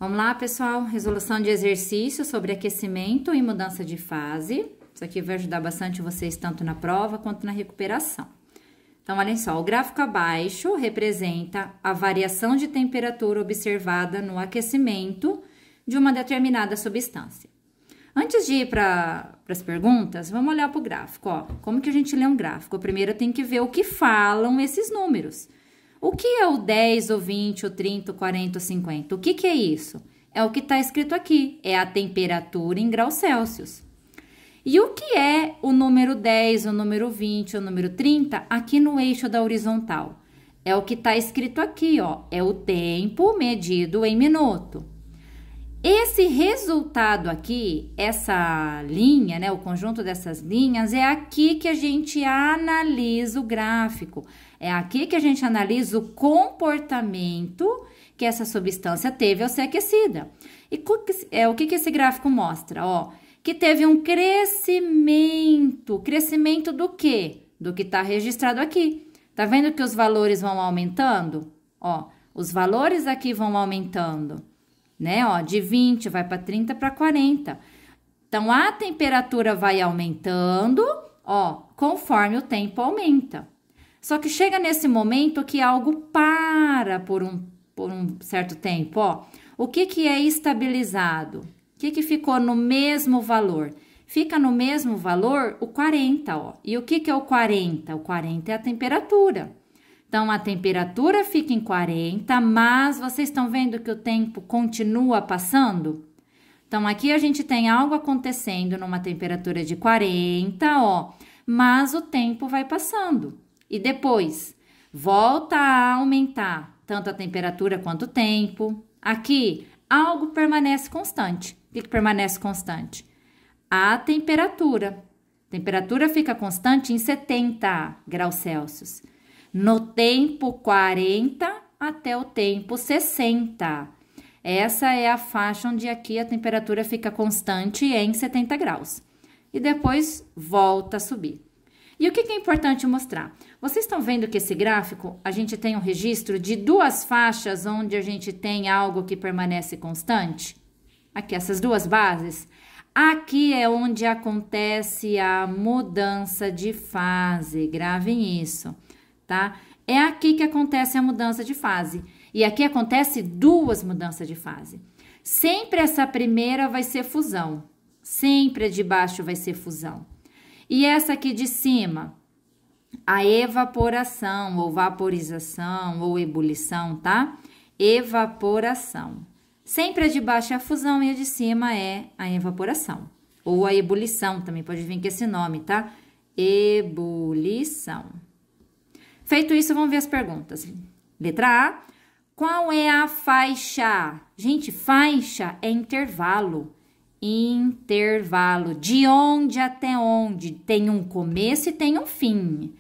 Vamos lá, pessoal, resolução de exercício sobre aquecimento e mudança de fase. Isso aqui vai ajudar bastante vocês tanto na prova quanto na recuperação. Então, olhem só, o gráfico abaixo representa a variação de temperatura observada no aquecimento de uma determinada substância. Antes de ir para as perguntas, vamos olhar para o gráfico, ó. Como que a gente lê um gráfico? Primeiro tem que ver o que falam esses números. O que é o 10, o 20, o 30, o 40, o 50? O que é isso? É o que está escrito aqui, é a temperatura em graus Celsius. E o que é o número 10, o número 20, o número 30 aqui no eixo da horizontal? É o que está escrito aqui, ó, é o tempo medido em minuto. Esse resultado aqui, essa linha, né, o conjunto dessas linhas, é aqui que a gente analisa o gráfico. É aqui que a gente analisa o comportamento que essa substância teve ao ser aquecida. E o que esse gráfico mostra? Ó, que teve um crescimento. Crescimento do quê? Do que está registrado aqui. Tá vendo que os valores vão aumentando? Ó, os valores aqui vão aumentando. Né, ó, de 20 vai para 30 para 40. Então, a temperatura vai aumentando, ó, conforme o tempo aumenta. Só que chega nesse momento que algo para por um certo tempo, ó. O que é estabilizado? O que ficou no mesmo valor? Fica no mesmo valor o 40, ó. E o que é o 40? O 40 é a temperatura. Então, a temperatura fica em 40, mas vocês estão vendo que o tempo continua passando? Então, aqui a gente tem algo acontecendo numa temperatura de 40, ó, mas o tempo vai passando. E depois, volta a aumentar tanto a temperatura quanto o tempo. Aqui, algo permanece constante. O que permanece constante? A temperatura. A temperatura fica constante em 70 graus Celsius. No tempo 40 até o tempo 60. Essa é a faixa onde aqui a temperatura fica constante em 70 graus. E depois volta a subir. E o que é importante mostrar? Vocês estão vendo que esse gráfico, a gente tem um registro de duas faixas onde a gente tem algo que permanece constante? Aqui, essas duas bases. Aqui é onde acontece a mudança de fase. Gravem isso. Tá? É aqui que acontece a mudança de fase. E aqui acontece duas mudanças de fase. Sempre essa primeira vai ser fusão. Sempre a de baixo vai ser fusão. E essa aqui de cima, a evaporação, ou vaporização, ou ebulição, tá? Evaporação. Sempre a de baixo é a fusão e a de cima é a evaporação. Ou a ebulição, também pode vir com esse nome, tá? Ebulição. Feito isso, vamos ver as perguntas. Letra A, qual é a faixa? Gente, faixa é intervalo. Intervalo. De onde até onde? Tem um começo e tem um fim.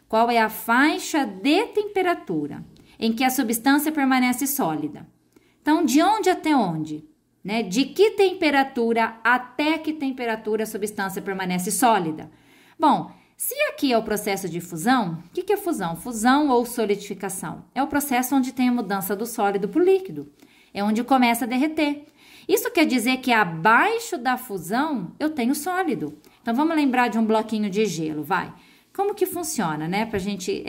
Qual é a faixa de temperatura em que a substância permanece sólida? Então, de onde até onde? Né? De que temperatura até que temperatura a substância permanece sólida? Bom, se aqui é o processo de fusão, o que é fusão? Fusão ou solidificação? É o processo onde tem a mudança do sólido para o líquido. É onde começa a derreter. Isso quer dizer que abaixo da fusão eu tenho sólido. Então, vamos lembrar de um bloquinho de gelo, vai. Como que funciona, né? Para a gente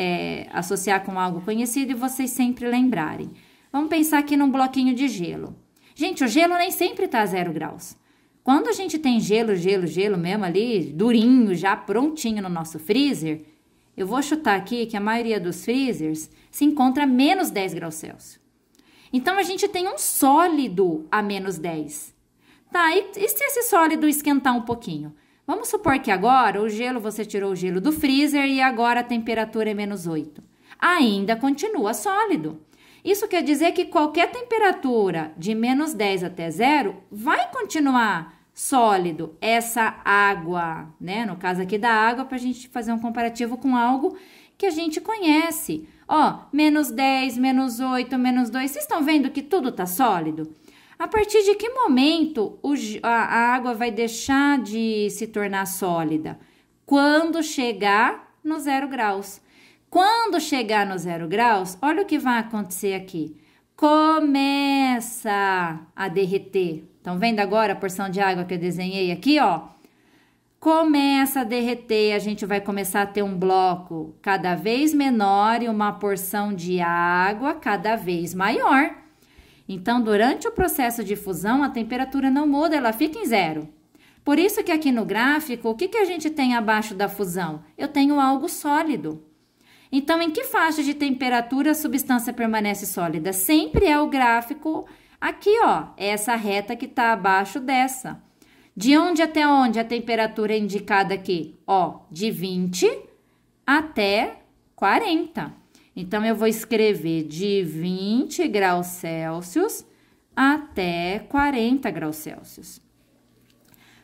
associar com algo conhecido e vocês sempre lembrarem. Vamos pensar aqui num bloquinho de gelo. Gente, o gelo nem sempre está a 0 graus. Quando a gente tem gelo mesmo ali, durinho, já prontinho no nosso freezer, eu vou chutar aqui que a maioria dos freezers se encontra a menos 10 graus Celsius. Então, a gente tem um sólido a menos 10. Tá, e se esse sólido esquentar um pouquinho? Vamos supor que agora você tirou o gelo do freezer e agora a temperatura é menos 8. Ainda continua sólido. Isso quer dizer que qualquer temperatura de menos 10 até 0 vai continuar sólido, essa água, né? No caso aqui da água, para a gente fazer um comparativo com algo que a gente conhece. Ó, menos 10, menos 8, menos 2, vocês estão vendo que tudo está sólido? A partir de que momento a água vai deixar de se tornar sólida? Quando chegar no 0 graus. Quando chegar no 0 graus, olha o que vai acontecer aqui. Começa começa a derreter. Estão vendo agora a porção de água que eu desenhei aqui, ó? Começa a derreter, a gente vai começar a ter um bloco cada vez menor e uma porção de água cada vez maior. Então, durante o processo de fusão, a temperatura não muda, ela fica em zero. Por isso que aqui no gráfico, o que a gente tem abaixo da fusão? Eu tenho algo sólido. Então, em que faixa de temperatura a substância permanece sólida? Sempre é o gráfico aqui, ó, é essa reta que está abaixo dessa. De onde até onde a temperatura é indicada aqui? Ó, de 20 até 40. Então, eu vou escrever de 20 graus Celsius até 40 graus Celsius.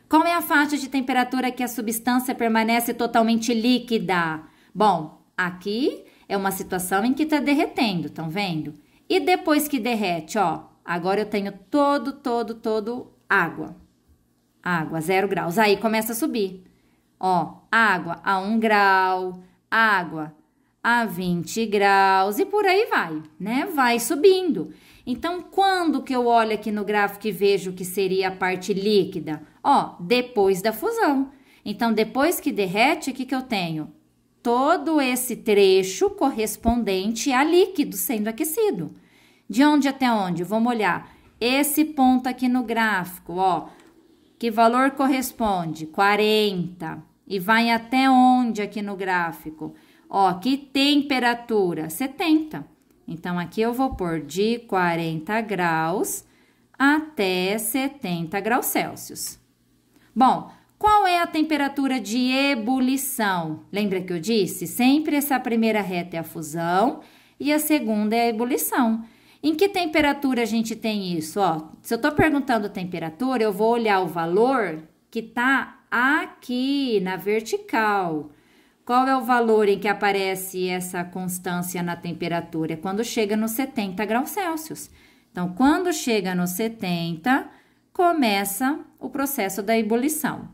Qual é a faixa de temperatura que a substância permanece totalmente líquida? Bom, aqui é uma situação em que está derretendo, estão vendo? E depois que derrete, ó, agora eu tenho todo água. Água, 0 graus. Aí começa a subir. Ó, água a 1 grau, água a 20 graus e por aí vai, né? Vai subindo. Então, quando que eu olho aqui no gráfico e vejo que seria a parte líquida? Ó, depois da fusão. Então, depois que derrete, o que eu tenho? Todo esse trecho correspondente a líquido sendo aquecido. De onde até onde? Vamos olhar. Esse ponto aqui no gráfico, ó. Que valor corresponde? 40. E vai até onde aqui no gráfico? Ó, que temperatura? 70. Então, aqui eu vou pôr de 40 graus até 70 graus Celsius. Bom, qual é a temperatura de ebulição? Lembra que eu disse? Sempre essa primeira reta é a fusão e a segunda é a ebulição. Em que temperatura a gente tem isso? Ó, se eu estou perguntando temperatura, eu vou olhar o valor que está aqui na vertical. Qual é o valor em que aparece essa constância na temperatura? É quando chega nos 70 graus Celsius. Então, quando chega nos 70, começa o processo da ebulição.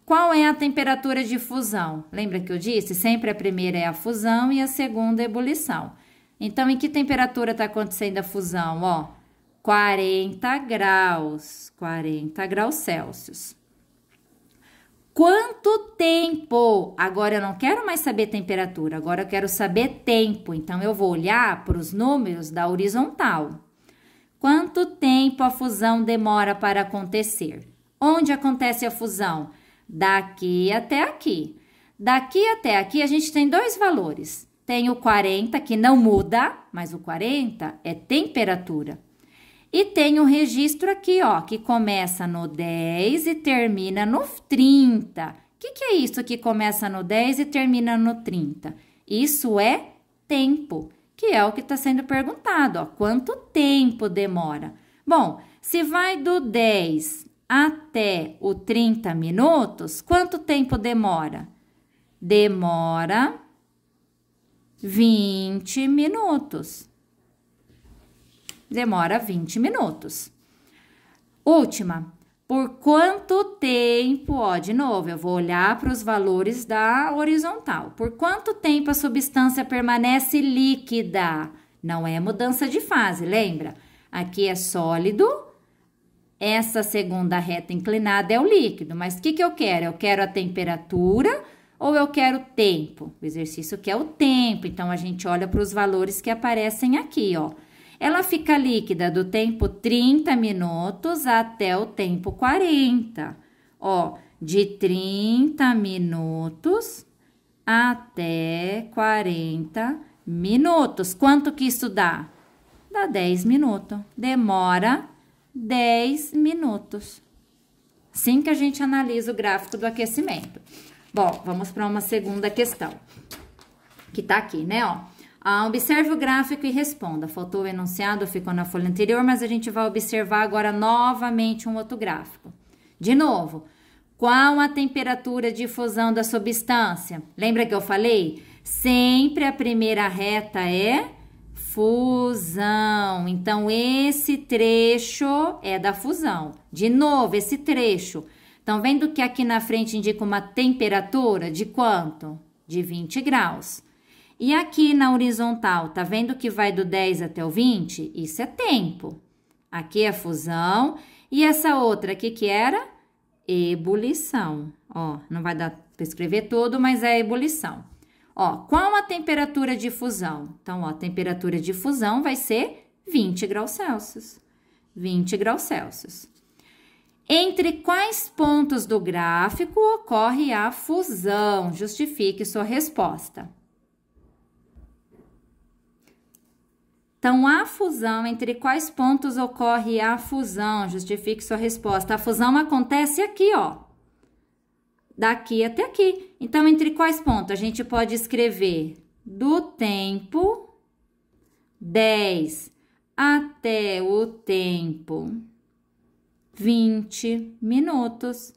Qual é a temperatura de fusão? Lembra que eu disse? Sempre a primeira é a fusão e a segunda é a ebulição. Então, em que temperatura está acontecendo a fusão? Ó, 40 graus Celsius. Quanto tempo? Agora eu não quero mais saber temperatura, agora eu quero saber tempo. Então, eu vou olhar para os números da horizontal. Quanto tempo a fusão demora para acontecer? Onde acontece a fusão? Daqui até aqui. Daqui até aqui, a gente tem dois valores. Tem o 40, que não muda, mas o 40 é temperatura. E tem um registro aqui, ó, que começa no 10 e termina no 30. O que é isso que começa no 10 e termina no 30? Isso é tempo, que é o que está sendo perguntado, ó. Quanto tempo demora? Bom, se vai do 10 até o 30 minutos, quanto tempo demora? Demora 20 minutos. Demora 20 minutos. Última. Por quanto tempo, ó, de novo, eu vou olhar para os valores da horizontal. Por quanto tempo a substância permanece líquida? Não é mudança de fase, lembra? Aqui é sólido, essa segunda reta inclinada é o líquido. Mas o que eu quero? Eu quero a temperatura ou eu quero tempo? O exercício quer o tempo, então a gente olha para os valores que aparecem aqui, ó. Ela fica líquida do tempo 30 minutos até o tempo 40. Ó, de 30 minutos até 40 minutos. Quanto que isso dá? Dá 10 minutos. Demora 10 minutos. Assim que a gente analisa o gráfico do aquecimento. Bom, vamos para uma segunda questão. Que tá aqui, né, ó. Observe o gráfico e responda. Faltou o enunciado, ficou na folha anterior, mas a gente vai observar agora novamente um outro gráfico. De novo, qual a temperatura de fusão da substância? Lembra que eu falei? Sempre a primeira reta é fusão. Então, esse trecho é da fusão. De novo, esse trecho. Estão vendo que aqui na frente indica uma temperatura de quanto? De 20 graus. E aqui na horizontal, tá vendo que vai do 10 até o 20? Isso é tempo. Aqui é fusão. E essa outra aqui que era? Ebulição. Ó, não vai dar para escrever tudo, mas é ebulição. Ó, qual a temperatura de fusão? Então, ó, a temperatura de fusão vai ser 20 graus Celsius. 20 graus Celsius. Entre quais pontos do gráfico ocorre a fusão? Justifique sua resposta. Então, a fusão, entre quais pontos ocorre a fusão? Justifique sua resposta. A fusão acontece aqui, ó. Daqui até aqui. Então, entre quais pontos? A gente pode escrever do tempo 10 até o tempo 20 minutos.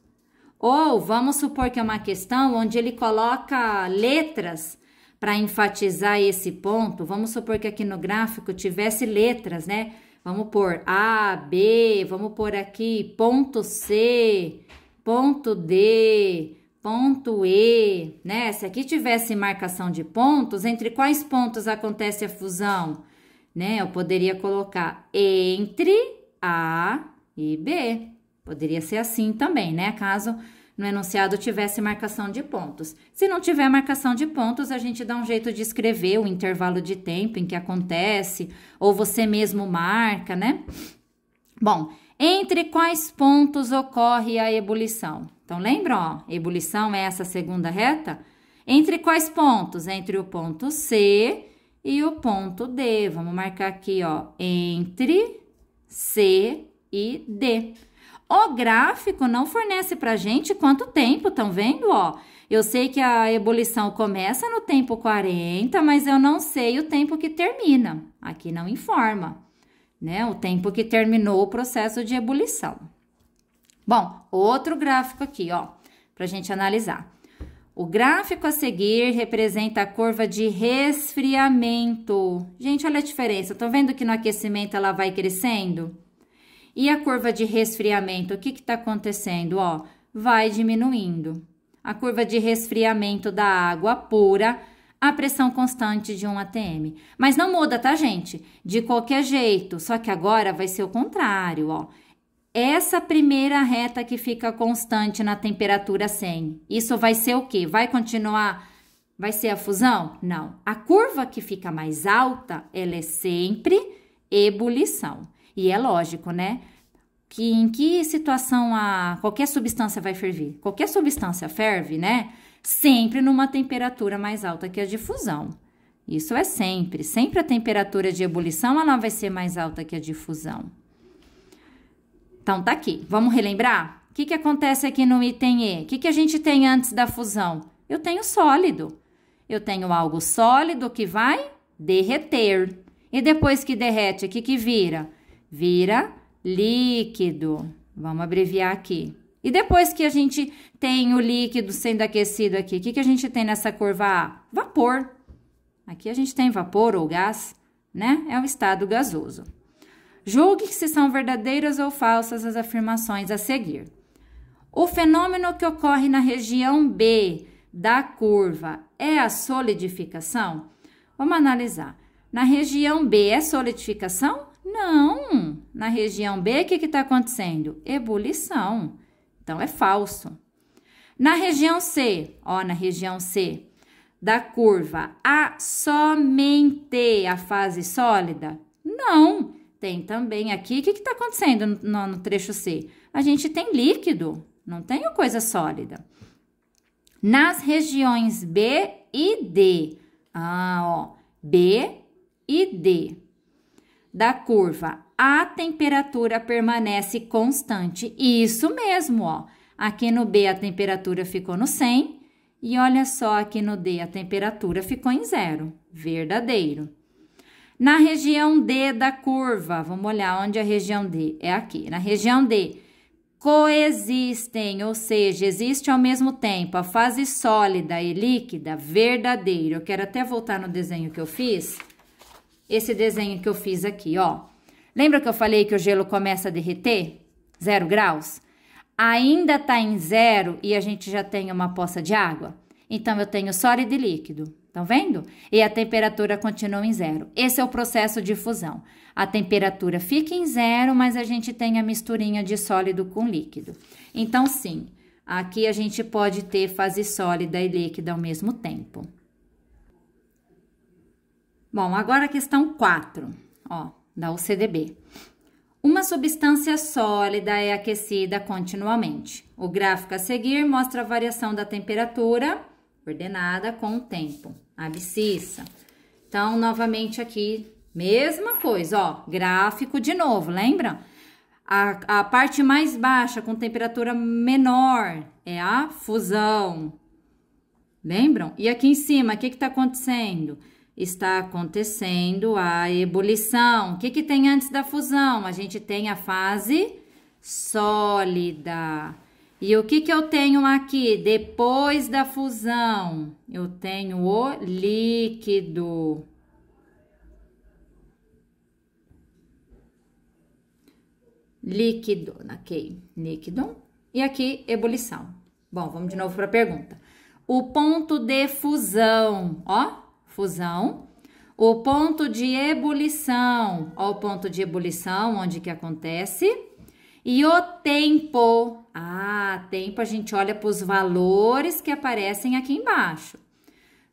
Ou vamos supor que é uma questão onde ele coloca letras para enfatizar esse ponto. Vamos supor que aqui no gráfico tivesse letras, né? Vamos pôr A, B, vamos pôr aqui ponto C, ponto D, ponto E, né? Se aqui tivesse marcação de pontos, entre quais pontos acontece a fusão? Né? Eu poderia colocar entre A e B. Poderia ser assim também, né? Caso no enunciado tivesse marcação de pontos. Se não tiver marcação de pontos, a gente dá um jeito de escrever o intervalo de tempo em que acontece, ou você mesmo marca, né? Bom, entre quais pontos ocorre a ebulição? Então, lembra, ó, ebulição é essa segunda reta? Entre quais pontos? Entre o ponto C e o ponto D. Vamos marcar aqui, ó, entre C e D. O gráfico não fornece pra gente quanto tempo, estão vendo, ó? Eu sei que a ebulição começa no tempo 40, mas eu não sei o tempo que termina. Aqui não informa, né? O tempo que terminou o processo de ebulição. Bom, outro gráfico aqui, ó, pra gente analisar. O gráfico a seguir representa a curva de resfriamento. Gente, olha a diferença. Estão vendo que no aquecimento ela vai crescendo? E a curva de resfriamento, o que está acontecendo? Ó, vai diminuindo. A curva de resfriamento da água pura, a pressão constante de 1 atm. Mas não muda, tá, gente? De qualquer jeito, só que agora vai ser o contrário, ó. Essa primeira reta que fica constante na temperatura 100, isso vai ser o quê? Vai continuar? Vai ser a fusão? Não. A curva que fica mais alta, ela é sempre ebulição. E é lógico, né? Que em que situação qualquer substância vai ferver? Qualquer substância ferve, né? Sempre numa temperatura mais alta que a de fusão. Isso é sempre. Sempre a temperatura de ebulição, ela vai ser mais alta que a de fusão. Então, tá aqui. Vamos relembrar? O que acontece aqui no item E? O que a gente tem antes da fusão? Eu tenho sólido. Eu tenho algo sólido que vai derreter. E depois que derrete, o que vira? Vira líquido. Vamos abreviar aqui. E depois que a gente tem o líquido sendo aquecido aqui, o que a gente tem nessa curva A? Vapor. Aqui a gente tem vapor ou gás, né? É o estado gasoso. Julgue se são verdadeiras ou falsas as afirmações a seguir. O fenômeno que ocorre na região B da curva é a solidificação? Vamos analisar. Na região B é solidificação? Não. Na região B, o que está acontecendo? Ebulição. Então, é falso. Na região C, ó, na região C da curva, há somente a fase sólida? Não. Tem também aqui, o que está acontecendo no trecho C? A gente tem líquido, não tem coisa sólida. Nas regiões B e D, ó, B e D da curva, a temperatura permanece constante. Isso mesmo, ó. Aqui no B a temperatura ficou no 100 e olha só aqui no D a temperatura ficou em 0. Verdadeiro. Na região D da curva, vamos olhar onde a região D é aqui. Na região D, coexistem, ou seja, existe ao mesmo tempo a fase sólida e líquida. Verdadeiro. Eu quero até voltar no desenho que eu fiz. Esse desenho que eu fiz aqui, ó. Lembra que eu falei que o gelo começa a derreter? 0 graus? Ainda tá em 0 e a gente já tem uma poça de água? Então, eu tenho sólido e líquido. Estão vendo? E a temperatura continua em zero. Esse é o processo de fusão. A temperatura fica em zero, mas a gente tem a misturinha de sólido com líquido. Então, sim, aqui a gente pode ter fase sólida e líquida ao mesmo tempo. Bom, agora a questão 4, ó, da UCDB. Uma substância sólida é aquecida continuamente. O gráfico a seguir mostra a variação da temperatura ordenada com o tempo. Abscissa. Então, novamente aqui, mesma coisa, ó, gráfico de novo, lembra? A parte mais baixa, com temperatura menor, é a fusão. Lembram? E aqui em cima, o que está acontecendo? Está acontecendo a ebulição. O que tem antes da fusão? A gente tem a fase sólida. E o que eu tenho aqui depois da fusão? Eu tenho o líquido. Líquido, ok, líquido. E aqui, ebulição. Bom, vamos de novo para a pergunta. O ponto de fusão, ó, fusão. O ponto de ebulição, ó, o ponto de ebulição, onde que acontece. E o tempo, tempo a gente olha para os valores que aparecem aqui embaixo.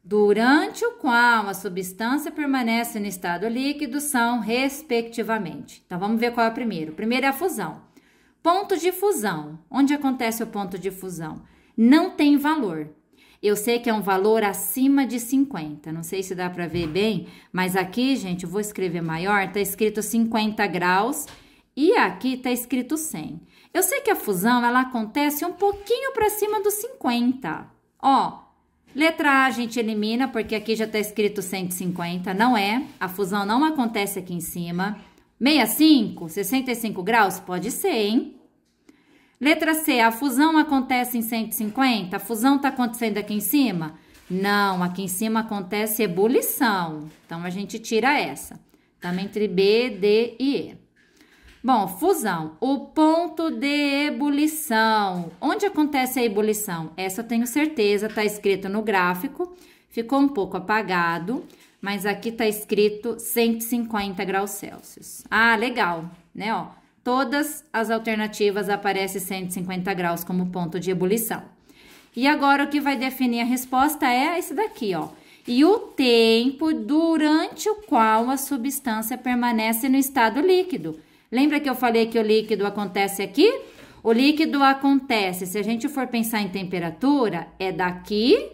Durante o qual a substância permanece no estado líquido são, respectivamente. Então, vamos ver qual é o primeiro. O primeiro é a fusão. Ponto de fusão. Onde acontece o ponto de fusão? Não tem valor. Eu sei que é um valor acima de 50. Não sei se dá para ver bem, mas aqui, gente, eu vou escrever maior, tá escrito 50 graus e aqui tá escrito 100. Eu sei que a fusão, ela acontece um pouquinho para cima dos 50. Ó, letra A a gente elimina, porque aqui já tá escrito 150, não é. A fusão não acontece aqui em cima. 65, 65 graus? Pode ser, hein? Letra C, a fusão acontece em 150? A fusão está acontecendo aqui em cima? Não, aqui em cima acontece ebulição. Então, a gente tira essa. Estamos entre B, D e E. Bom, fusão. O ponto de ebulição. Onde acontece a ebulição? Essa eu tenho certeza, está escrito no gráfico. Ficou um pouco apagado, mas aqui está escrito 150 graus Celsius. Ah, legal, né, ó. Todas as alternativas aparecem 150 graus como ponto de ebulição. E agora, o que vai definir a resposta é esse daqui, ó. E o tempo durante o qual a substância permanece no estado líquido. Lembra que eu falei que o líquido acontece aqui? O líquido acontece, se a gente for pensar em temperatura, é daqui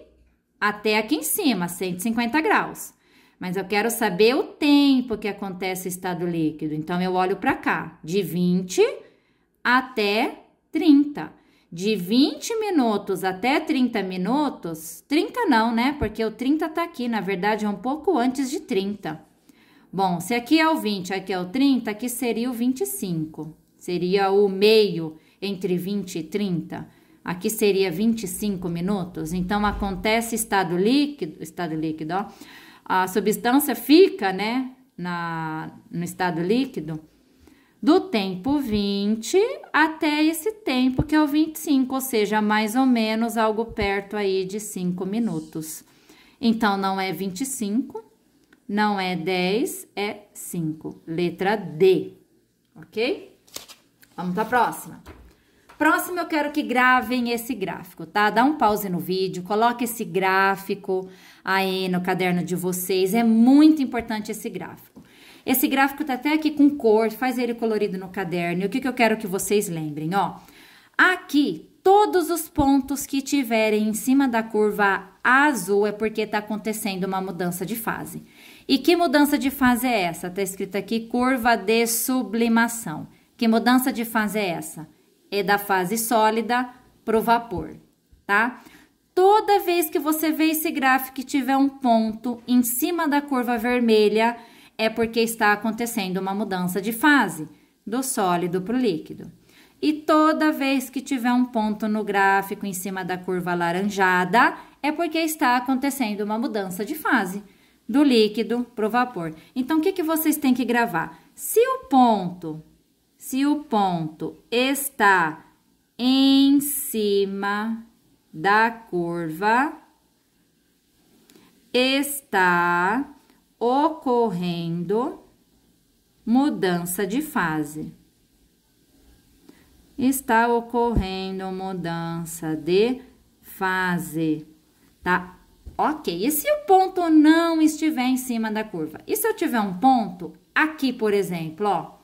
até aqui em cima, 150 graus. Mas eu quero saber o tempo que acontece o estado líquido. Então, eu olho para cá, de 20 até 30. De 20 minutos até 30 minutos, 30 não, né? Porque o 30 tá aqui, na verdade, é um pouco antes de 30. Bom, se aqui é o 20, aqui é o 30, aqui seria o 25. Seria o meio entre 20 e 30. Aqui seria 25 minutos. Então, acontece estado líquido, ó. A substância fica, né, no estado líquido do tempo 20 até esse tempo que é o 25, ou seja, mais ou menos algo perto aí de 5 minutos. Então, não é 25, não é 10, é 5. Letra D, ok? Vamos para a próxima. Próximo, eu quero que gravem esse gráfico, tá? Dá um pause no vídeo, coloque esse gráfico aí no caderno de vocês. É muito importante esse gráfico. Esse gráfico tá até aqui com cor, faz ele colorido no caderno. E o que eu quero que vocês lembrem, ó? Aqui, todos os pontos que tiverem em cima da curva azul é porque tá acontecendo uma mudança de fase. E que mudança de fase é essa? Tá escrito aqui, curva de sublimação. Que mudança de fase é essa? É da fase sólida para o vapor, tá? Toda vez que você vê esse gráfico e tiver um ponto em cima da curva vermelha, é porque está acontecendo uma mudança de fase do sólido para o líquido. E toda vez que tiver um ponto no gráfico em cima da curva alaranjada, é porque está acontecendo uma mudança de fase do líquido para o vapor. Então, o que vocês têm que gravar? Se o ponto está em cima da curva está ocorrendo mudança de fase. Está ocorrendo mudança de fase, tá? Ok, e se o ponto não estiver em cima da curva? E se eu tiver um ponto aqui, por exemplo, ó,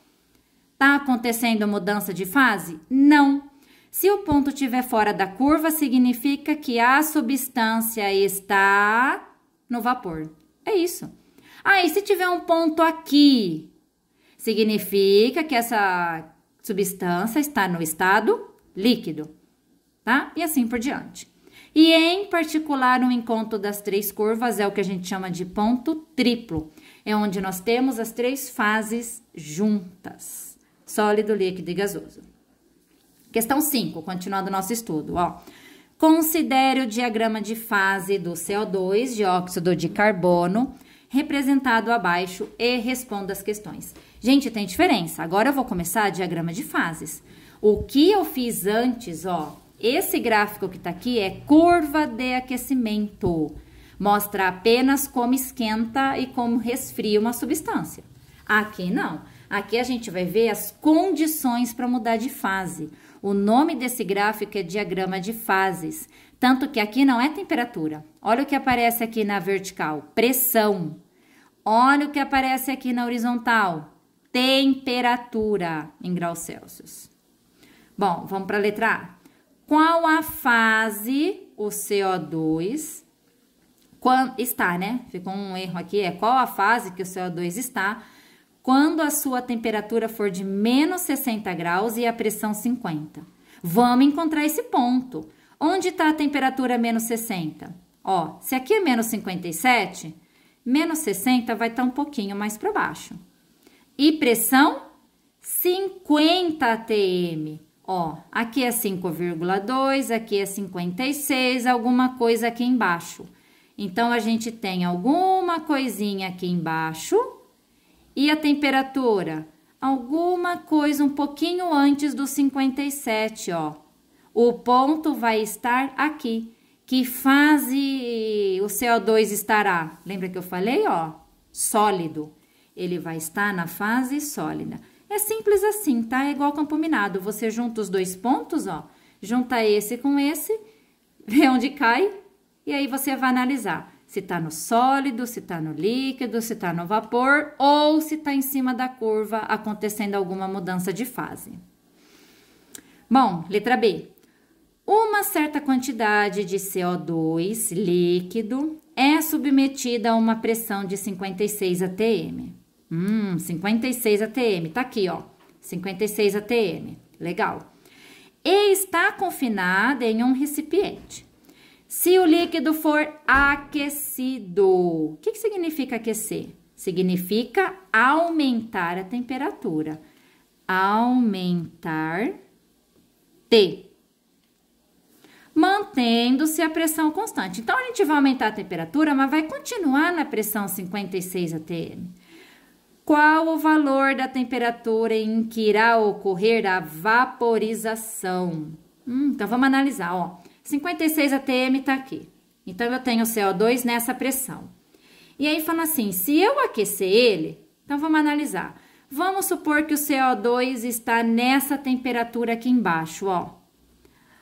tá acontecendo mudança de fase? Não. Se o ponto estiver fora da curva, significa que a substância está no vapor. É isso. Ah, e se tiver um ponto aqui, significa que essa substância está no estado líquido, tá? E assim por diante. E em particular, o encontro das três curvas é o que a gente chama de ponto triplo. É onde nós temos as três fases juntas: sólido, líquido e gasoso. Questão 5, continuando o nosso estudo, ó. Considere o diagrama de fase do CO2, dióxido de carbono, representado abaixo e responda as questões. Gente, tem diferença. Agora eu vou começar diagrama de fases. O que eu fiz antes, ó, esse gráfico que tá aqui é curva de aquecimento. Mostra apenas como esquenta e como resfria uma substância. Aqui não. Aqui a gente vai ver as condições para mudar de fase. O nome desse gráfico é diagrama de fases, tanto que aqui não é temperatura. Olha o que aparece aqui na vertical, pressão. Olha o que aparece aqui na horizontal, temperatura em graus Celsius. Bom, vamos para a letra A. Qual a fase o CO2 está, né? Ficou um erro aqui, é qual a fase que o CO2 está quando a sua temperatura for de menos 60 graus e a pressão 50. Vamos encontrar esse ponto. Onde está a temperatura menos 60? Ó, se aqui é menos 57, menos 60 vai estar um pouquinho mais para baixo. E pressão? 50 atm. Ó, aqui é 5,2, aqui é 56, alguma coisa aqui embaixo. Então, a gente tem alguma coisinha aqui embaixo. E a temperatura? Alguma coisa um pouquinho antes do 57, ó. O ponto vai estar aqui. Que fase o CO2 estará? Lembra que eu falei, ó? Sólido. Ele vai estar na fase sólida. É simples assim, tá? É igual campo minado. Você junta os dois pontos, ó. Junta esse com esse, vê onde cai, e aí você vai analisar se está no sólido, se está no líquido, se está no vapor ou se está em cima da curva acontecendo alguma mudança de fase. Bom, letra B. Uma certa quantidade de CO2 líquido é submetida a uma pressão de 56 atm. 56 atm, tá aqui, ó. 56 atm, legal. E está confinada em um recipiente. Se o líquido for aquecido, o que significa aquecer? Significa aumentar a temperatura. Aumentar T. Mantendo-se a pressão constante. Então, a gente vai aumentar a temperatura, mas vai continuar na pressão 56 atm. Qual o valor da temperatura em que irá ocorrer a vaporização? Então, vamos analisar, ó. 56 atm tá aqui. Então, eu tenho CO2 nessa pressão. E aí, fala assim, se eu aquecer ele, então vamos analisar. Vamos supor que o CO2 está nessa temperatura aqui embaixo, ó.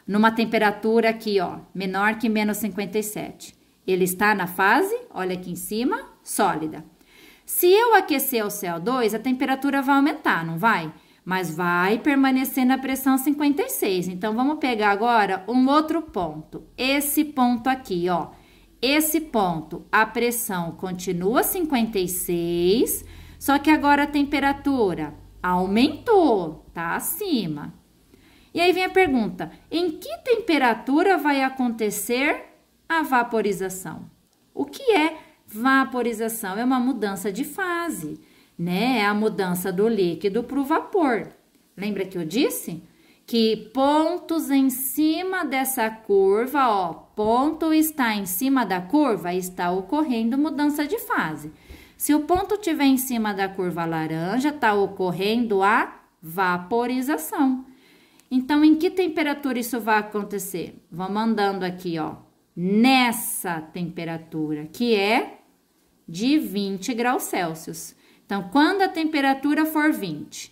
Numa temperatura aqui, ó, menor que menos 57. Ele está na fase, olha aqui em cima, sólida. Se eu aquecer o CO2, a temperatura vai aumentar, não vai? Mas vai permanecer na pressão 56. Então, vamos pegar agora um outro ponto. Esse ponto aqui, ó. Esse ponto, a pressão continua 56, só que agora a temperatura aumentou, tá acima. E aí vem a pergunta, em que temperatura vai acontecer a vaporização? O que é vaporização? É uma mudança de fase, né? É a mudança do líquido para o vapor. Lembra que eu disse? Que pontos em cima dessa curva, ó, ponto está em cima da curva, está ocorrendo mudança de fase. Se o ponto estiver em cima da curva laranja, está ocorrendo a vaporização. Então, em que temperatura isso vai acontecer? Vamos andando aqui, ó, nessa temperatura, que é de 20 graus Celsius. Então, quando a temperatura for 20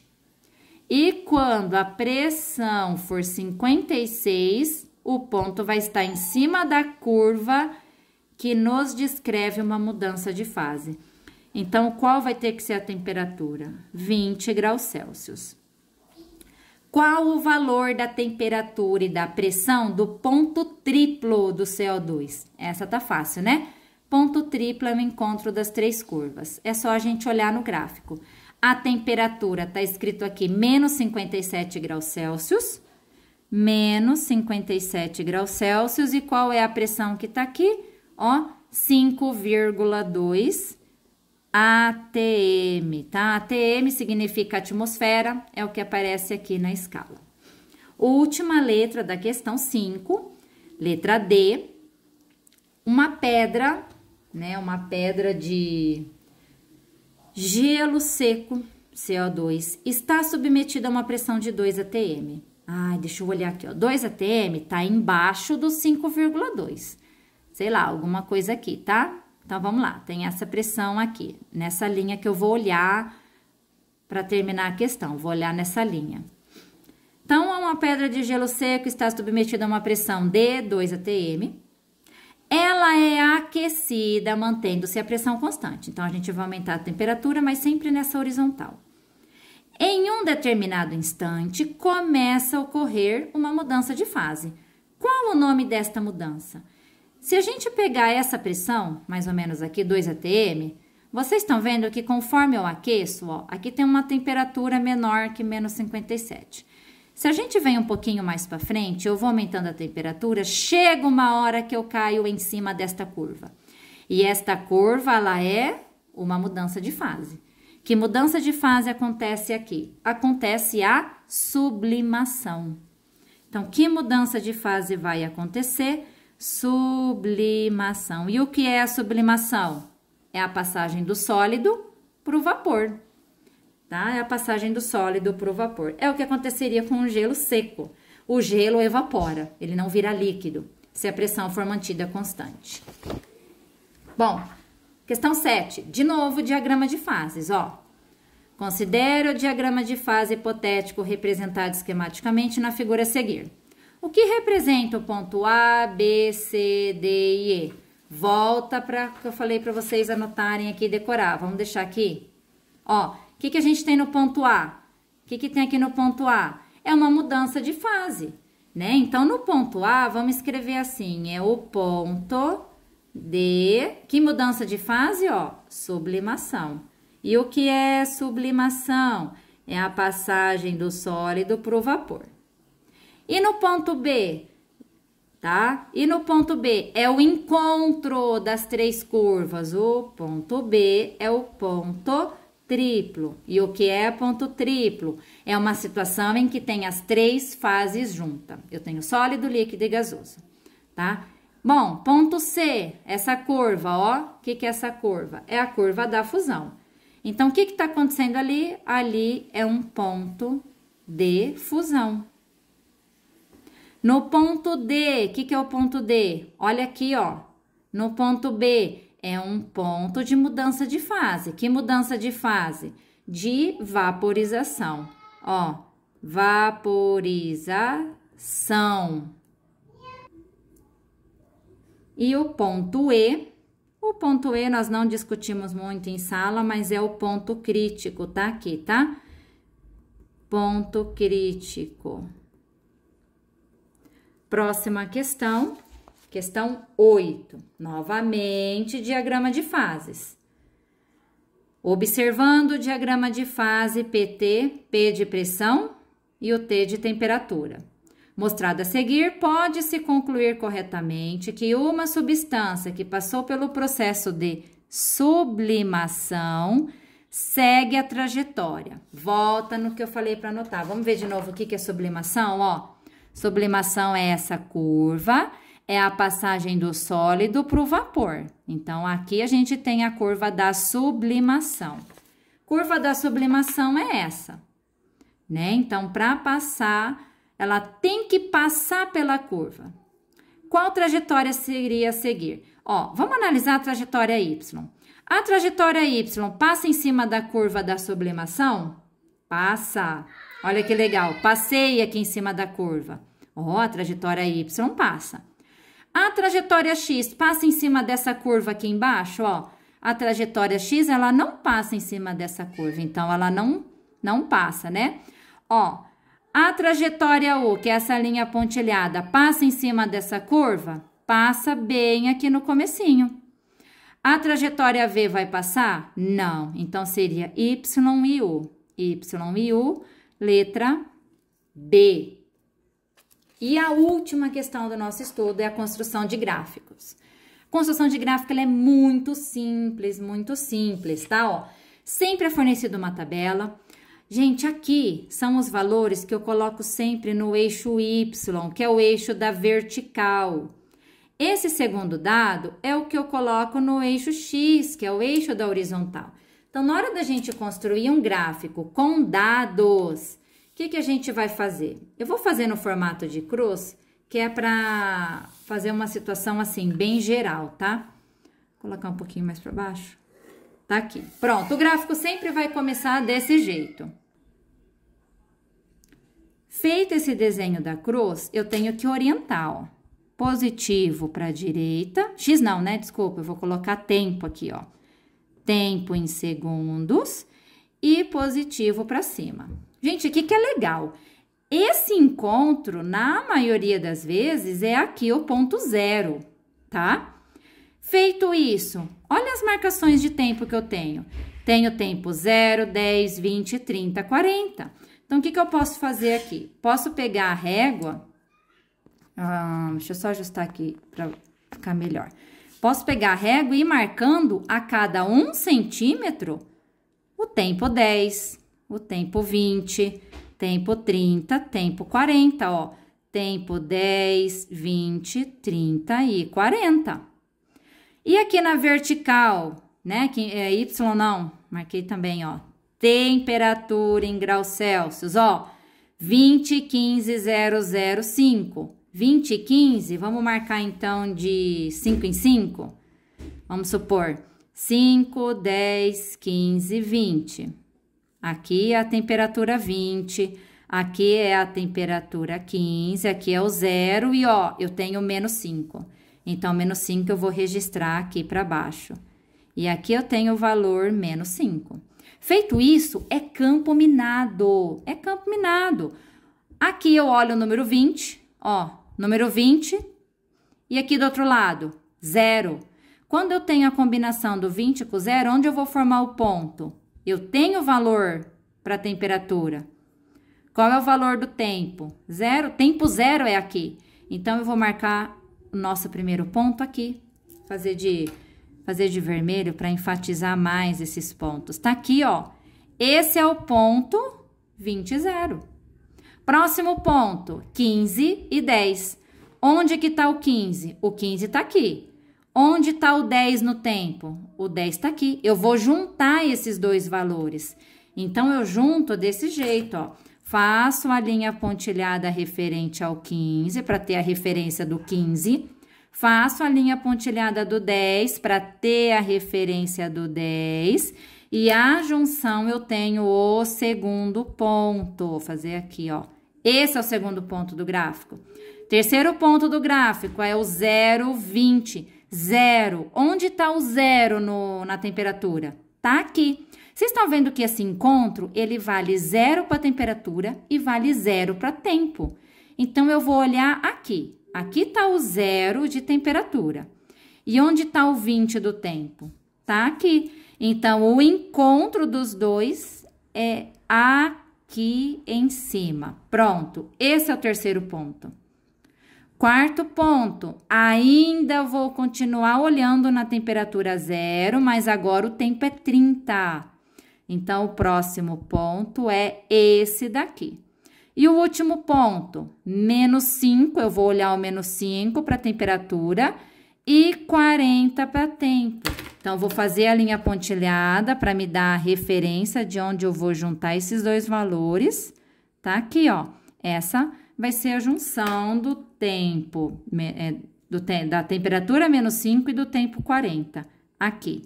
e quando a pressão for 56, o ponto vai estar em cima da curva que nos descreve uma mudança de fase. Então, qual vai ter que ser a temperatura? 20 graus Celsius. Qual o valor da temperatura e da pressão do ponto triplo do CO2? Essa tá fácil, né? Ponto triplo é o encontro das três curvas. É só a gente olhar no gráfico. A temperatura tá escrito aqui menos 57 graus Celsius. Menos 57 graus Celsius. E qual é a pressão que tá aqui? Ó, 5,2 ATM, tá? ATM significa atmosfera, é o que aparece aqui na escala. Última letra da questão 5, letra D. Uma pedra, né? Uma pedra de gelo seco, CO2, está submetida a uma pressão de 2 atm. Ai, deixa eu olhar aqui, ó. 2 atm tá embaixo do 5,2. Sei lá, alguma coisa aqui, tá? Então, vamos lá, tem essa pressão aqui, nessa linha que eu vou olhar para terminar a questão, vou olhar nessa linha. Então, uma pedra de gelo seco está submetida a uma pressão de 2 atm. Ela é aquecida, mantendo-se a pressão constante. Então, a gente vai aumentar a temperatura, mas sempre nessa horizontal. Em um determinado instante, começa a ocorrer uma mudança de fase. Qual o nome desta mudança? Se a gente pegar essa pressão, mais ou menos aqui, 2 atm, vocês estão vendo que conforme eu aqueço, ó, aqui tem uma temperatura menor que menos 57. Se a gente vem um pouquinho mais para frente, eu vou aumentando a temperatura, chega uma hora que eu caio em cima desta curva. E esta curva, ela é uma mudança de fase. Que mudança de fase acontece aqui? Acontece a sublimação. Então, que mudança de fase vai acontecer? Sublimação. E o que é a sublimação? É a passagem do sólido para o vapor, tá? É a passagem do sólido para o vapor. É o que aconteceria com o gelo seco. O gelo evapora, ele não vira líquido, se a pressão for mantida constante. Bom, questão 7. De novo, diagrama de fases, ó. Considere o diagrama de fase hipotético representado esquematicamente na figura a seguir. O que representa o ponto A, B, C, D e E? Volta para o que eu falei para vocês anotarem aqui e decorar. Vamos deixar aqui. Ó, o que a gente tem no ponto A? O que tem aqui no ponto A? É uma mudança de fase, né? Então, no ponto A, vamos escrever assim, é o ponto de... Que mudança de fase, ó? Sublimação. E o que é sublimação? É a passagem do sólido para o vapor. E no ponto B, tá? E no ponto B é o encontro das três curvas. O ponto B é o ponto triplo. E o que é ponto triplo? É uma situação em que tem as três fases juntas. Eu tenho sólido, líquido e gasoso, tá? Bom, ponto C, essa curva, ó. O que é essa curva? É a curva da fusão. Então, o que está acontecendo ali? Ali é um ponto de fusão. No ponto D, o que é o ponto D? Olha aqui, ó. No ponto B, é um ponto de mudança de fase. Que mudança de fase? De vaporização. Ó, vaporização. E o ponto E nós não discutimos muito em sala, mas é o ponto crítico, tá? Aqui, tá? Ponto crítico. Próxima questão, questão 8. Novamente, diagrama de fases. Observando o diagrama de fase PT, P de pressão e o T de temperatura. Mostrado a seguir, pode-se concluir corretamente que uma substância que passou pelo processo de sublimação segue a trajetória. Volta no que eu falei para anotar. Vamos ver de novo o que é sublimação, ó. Sublimação é essa curva, é a passagem do sólido para o vapor. Então, aqui a gente tem a curva da sublimação. Curva da sublimação é essa, né? Então, para passar, ela tem que passar pela curva. qual trajetória seria a seguir? Ó, vamos analisar a trajetória Y. A trajetória Y passa em cima da curva da sublimação? Passa. Olha que legal, passei aqui em cima da curva. Ó, a trajetória Y passa. A trajetória X passa em cima dessa curva aqui embaixo, ó. A trajetória X, ela não passa em cima dessa curva, então ela não passa, né? Ó, a trajetória U, que é essa linha pontilhada, passa em cima dessa curva? Passa bem aqui no comecinho. A trajetória V vai passar? Não. Então, seria Y e U. Y e U, letra B. E a última questão do nosso estudo é a construção de gráficos. A construção de gráfico ela é muito simples, tá? Ó, sempre é fornecida uma tabela. Gente, aqui são os valores que eu coloco sempre no eixo Y, que é o eixo da vertical. Esse segundo dado é o que eu coloco no eixo X, que é o eixo da horizontal. Então, na hora da gente construir um gráfico com dados, o que a gente vai fazer? Eu vou fazer no formato de cruz, que é para fazer uma situação assim, bem geral, tá? Vou colocar um pouquinho mais para baixo. Tá aqui. Pronto, o gráfico sempre vai começar desse jeito. Feito esse desenho da cruz, eu tenho que orientar, ó. Positivo para a direita. X não, né? Desculpa, eu vou colocar tempo aqui, ó. Tempo em segundos e positivo para cima. Gente, aqui que é legal. Esse encontro, na maioria das vezes, é aqui o ponto zero, tá? Feito isso, olha as marcações de tempo que eu tenho. Tenho tempo 0, 10, 20, 30, 40. Então, o que eu posso fazer aqui? Posso pegar a régua, deixa eu só ajustar aqui para ficar melhor. Posso pegar a régua e ir marcando a cada 1 centímetro o tempo 10, o tempo 20, tempo 30, tempo 40, ó. Tempo 10, 20, 30 e 40. E aqui na vertical, né, que é Y não, marquei também, ó, temperatura em graus Celsius, ó, 20,15,005. 20,15, vamos marcar então de 5 em 5? Vamos supor, 5, 10, 15, 20. Aqui é a temperatura 20, aqui é a temperatura 15, aqui é o 0 e, ó, eu tenho menos 5. Então, menos 5 eu vou registrar aqui para baixo. E aqui eu tenho o valor menos 5. Feito isso, é campo minado. É campo minado. Aqui eu olho o número 20, ó, número 20. E aqui do outro lado, 0. Quando eu tenho a combinação do 20 com 0, onde eu vou formar o ponto? Eu tenho o valor para a temperatura. Qual é o valor do tempo? 0. Tempo 0 é aqui. Então, eu vou marcar o nosso primeiro ponto aqui. Fazer de vermelho para enfatizar mais esses pontos. Tá aqui, ó. Esse é o ponto 20, 0. Próximo ponto, 15 e 10. Onde que tá o 15? O 15 tá aqui. Onde tá o 10 no tempo? O 10 tá aqui. Eu vou juntar esses dois valores. Então, eu junto desse jeito, ó. Faço a linha pontilhada referente ao 15 para ter a referência do 15. Faço a linha pontilhada do 10 para ter a referência do 10. E a junção eu tenho o segundo ponto. Vou fazer aqui, ó. Esse é o segundo ponto do gráfico. Terceiro ponto do gráfico é o 0,20. 0. Onde está o 0 na temperatura? Tá aqui. Vocês estão vendo que esse encontro, ele vale 0 para temperatura e vale 0 para tempo. Então, eu vou olhar aqui. Aqui está o 0 de temperatura. E onde está o 20 do tempo? Tá aqui. Então, o encontro dos dois é aqui em cima. Pronto. Esse é o terceiro ponto. Quarto ponto. Ainda vou continuar olhando na temperatura 0, mas agora o tempo é 30. Então, o próximo ponto é esse daqui. E o último ponto, menos 5, eu vou olhar o menos 5 para a temperatura e 40 para tempo. Então, vou fazer a linha pontilhada para me dar a referência de onde eu vou juntar esses dois valores. Tá aqui, ó. Essa vai ser a junção do tempo da temperatura menos 5 e do tempo 40, aqui.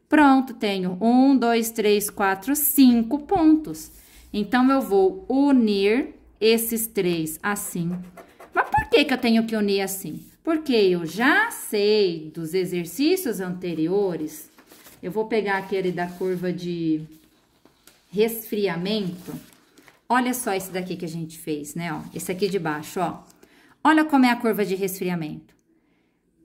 Pronto, tenho 1, 2, 3, 4, 5 pontos. Então, eu vou unir esses 3 assim. Mas por que eu tenho que unir assim? Porque eu já sei dos exercícios anteriores. Eu vou pegar aquele da curva de resfriamento. Olha só esse daqui que a gente fez, né? Ó, esse aqui de baixo, ó. Olha como é a curva de resfriamento.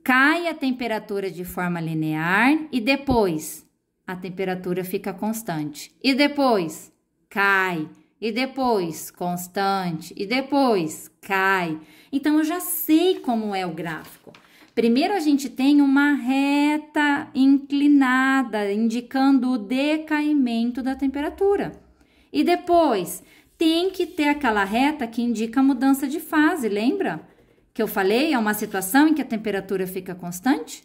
Cai a temperatura de forma linear e depois a temperatura fica constante. E depois cai. E depois constante. E depois cai. Então, eu já sei como é o gráfico. Primeiro, a gente tem uma reta inclinada, indicando o decaimento da temperatura. E depois, tem que ter aquela reta que indica a mudança de fase, lembra? Que eu falei, é uma situação em que a temperatura fica constante.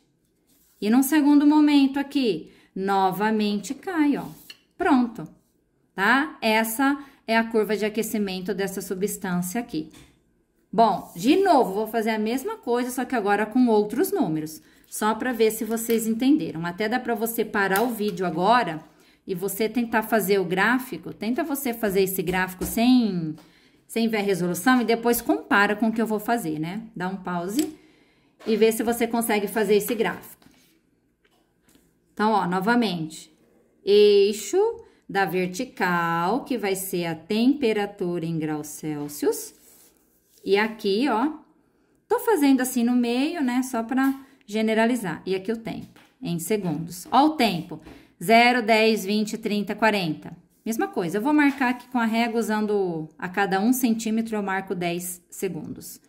E num segundo momento aqui, novamente cai, ó. Pronto, tá? Essa é a curva de aquecimento dessa substância aqui. Bom, de novo, vou fazer a mesma coisa, só que agora com outros números. Só para ver se vocês entenderam. Até dá para você parar o vídeo agora e você tentar fazer o gráfico. Tenta você fazer esse gráfico sem ver a resolução e depois compara com o que eu vou fazer, né? Dá um pause e vê se você consegue fazer esse gráfico. Então, ó, novamente, eixo da vertical, que vai ser a temperatura em graus Celsius. E aqui, ó, tô fazendo assim no meio, né? Só para generalizar. E aqui o tempo, em segundos. Ó o tempo, 0, 10, 20, 30, 40. Mesma coisa, eu vou marcar aqui com a régua usando a cada 1 centímetro, eu marco 10 segundos.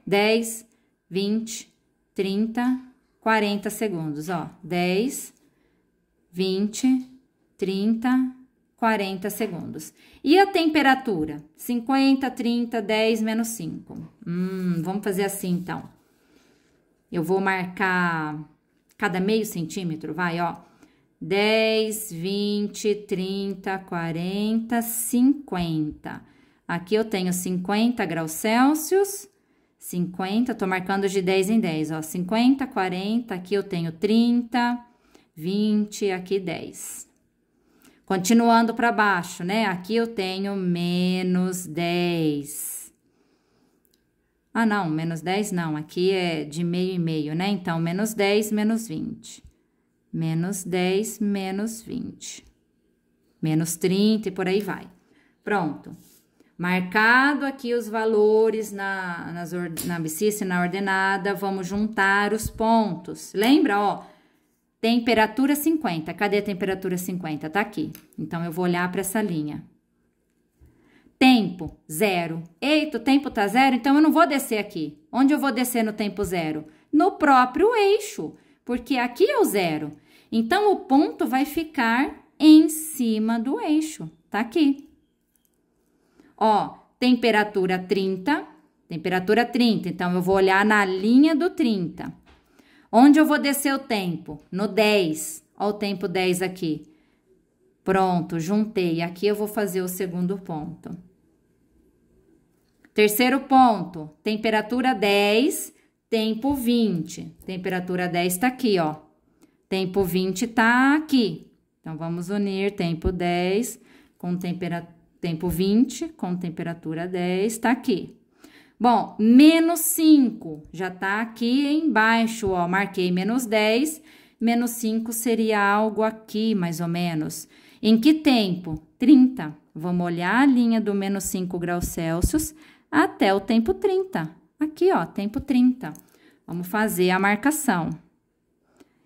10, 20, 30, 40 segundos, ó. 10, 20, 30, 40 segundos. E a temperatura? 50, 30, 10, menos 5. Vamos fazer assim, então. Eu vou marcar cada meio centímetro, vai, ó. 10, 20, 30, 40, 50. Aqui eu tenho 50 graus Celsius, 50, tô marcando de 10 em 10, ó. 50, 40, aqui eu tenho 30, 20, aqui 10. Continuando para baixo, né? Aqui eu tenho menos 10. Ah, não, menos 10 não. Aqui é de meio e meio, né? Então, menos 10, menos 20. Menos 10, menos 20. Menos 30 e por aí vai. Pronto. Marcado aqui os valores na abscissa e na ordenada, vamos juntar os pontos. Lembra, ó? Temperatura 50. Cadê a temperatura 50? Tá aqui. Então, eu vou olhar para essa linha. Tempo, 0. Eita, o tempo tá 0, então eu não vou descer aqui. Onde eu vou descer no tempo 0? No próprio eixo, porque aqui é o 0. Então, o ponto vai ficar em cima do eixo. Tá aqui. Ó, temperatura 30. Temperatura 30. Então, eu vou olhar na linha do 30. Onde eu vou descer o tempo? No 10. Ó o tempo 10 aqui. Pronto, juntei. Aqui eu vou fazer o segundo ponto. Terceiro ponto, temperatura 10, tempo 20. Temperatura 10 tá aqui, ó. Tempo 20 tá aqui. Então, vamos unir tempo 10 com tempo 20 com temperatura 10, tá aqui. Bom, menos 5, já tá aqui embaixo, ó, marquei menos 10, menos 5 seria algo aqui, mais ou menos. Em que tempo? 30. Vamos olhar a linha do menos 5 graus Celsius até o tempo 30. Aqui, ó, tempo 30. Vamos fazer a marcação.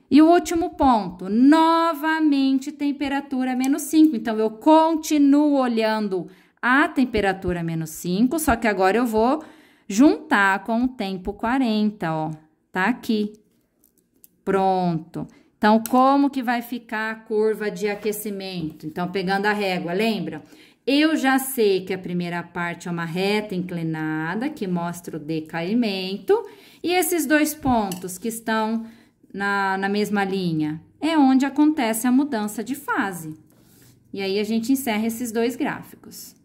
E o último ponto, novamente temperatura menos 5. Então, eu continuo olhando a temperatura menos 5, só que agora eu vou juntar com o tempo 40, ó. Tá aqui. Pronto. Então, como que vai ficar a curva de aquecimento? Então, pegando a régua, lembra? Eu já sei que a primeira parte é uma reta inclinada, que mostra o decaimento. E esses dois pontos que estão na mesma linha, é onde acontece a mudança de fase. E aí, a gente encerra esses dois gráficos.